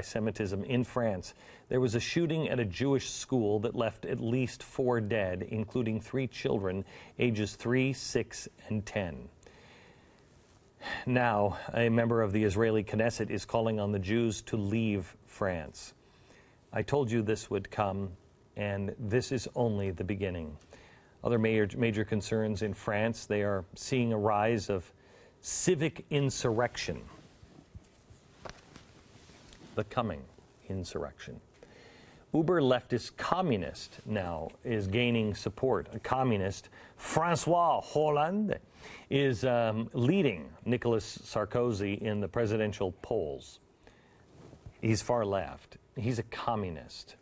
anti-Semitism in France. There was a shooting at a Jewish school that left at least 4 dead, including 3 children, ages 3, 6, and 10. Now, a member of the Israeli Knesset is calling on the Jews to leave France. I told you this would come, and this is only the beginning. Other major concerns in France, they are seeing a rise of civic insurrection. The coming insurrection. Uber leftist communist now is gaining support. A communist, François Hollande, is leading Nicolas Sarkozy in the presidential polls. He's far left. He's a communist.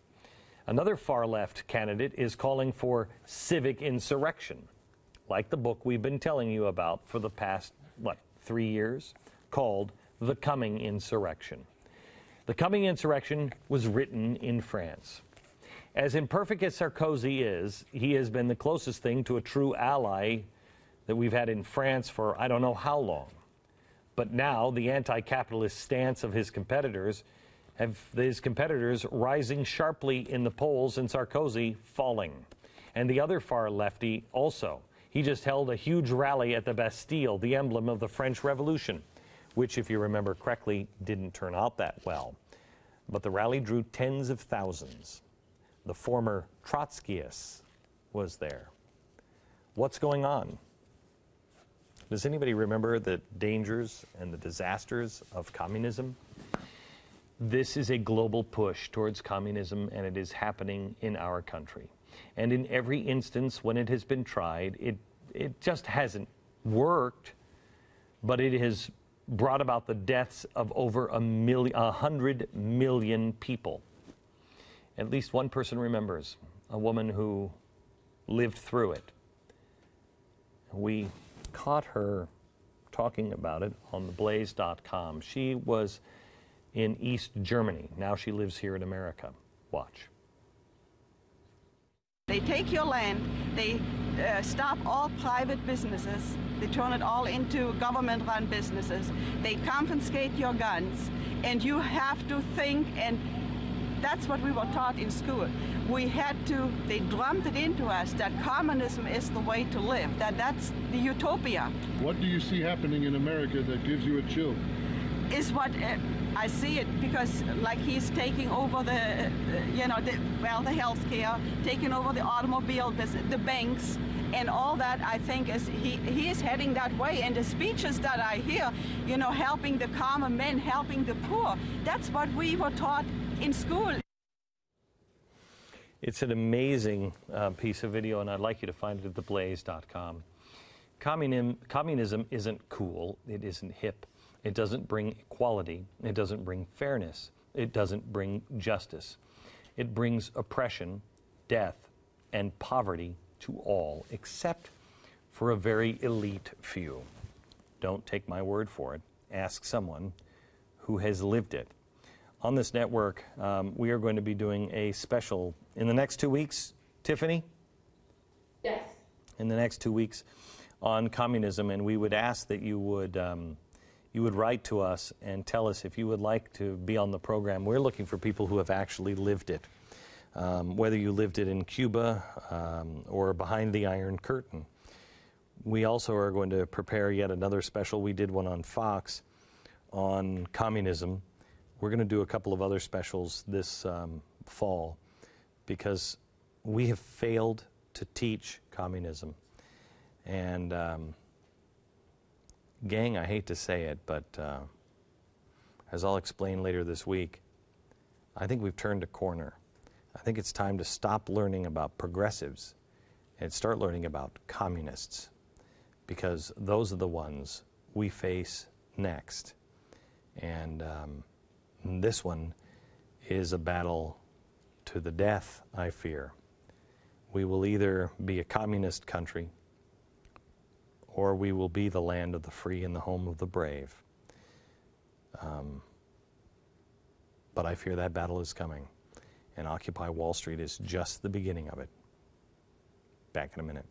Another far-left candidate is calling for civic insurrection, like the book we've been telling you about for the past, 3 years, called The Coming Insurrection. The Coming Insurrection was written in France. As imperfect as Sarkozy is, he has been the closest thing to a true ally that we've had in France for I don't know how long. But now the anti-capitalist stance of his competitors rising sharply in the polls and Sarkozy falling. And the other far lefty also. He just held a huge rally at the Bastille, the emblem of the French Revolution, which, if you remember correctly, didn't turn out that well. But the rally drew tens of thousands. The former Trotskyist was there. What's going on? Does anybody remember the dangers and the disasters of communism? This is a global push towards communism, and it is happening in our country. And in every instance when it has been tried, it just hasn't worked, but it has brought about the deaths of over 100 million people. At least one person remembers, a woman who lived through it. We caught her talking about it on theblaze.com. She was in East Germany. Now she lives here in America. Watch. They take your land, they stop all private businesses, they turn it all into government-run businesses, they confiscate your guns, and you have to think, and that's what we were taught in school. They drummed it into us that communism is the way to live, that's the utopia. What do you see happening in America that gives you a chill? Is what I see it because, like, he's taking over the healthcare, taking over the automobile business, the banks, and all that. I think he is heading that way. And the speeches that I hear, helping the common man, helping the poor. That's what we were taught in school. It's an amazing piece of video, and I'd like you to find it at theblaze.com. Communism isn't cool. It isn't hip. It doesn't bring equality. It doesn't bring fairness. It doesn't bring justice. It brings oppression, death, and poverty to all, except for a very elite few. Don't take my word for it. Ask someone who has lived it. On this network, we are going to be doing a special in the next 2 weeks. Tiffany? Yes. In the next 2 weeks on communism, and we would ask that you would write to us and tell us if you would like to be on the program. We're looking for people who have actually lived it, whether you lived it in Cuba or behind the Iron Curtain. We also are going to prepare yet another special. We did one on Fox on communism. We're going to do a couple of other specials this fall because we have failed to teach communism. And gang, I hate to say it, but as I'll explain later this week, I think we've turned a corner. I think it's time to stop learning about progressives and start learning about communists, because those are the ones we face next. And this one is a battle to the death, I fear. We will either be a communist country or we will be the land of the free and the home of the brave. But I fear that battle is coming, and Occupy Wall Street is just the beginning of it. Back in a minute.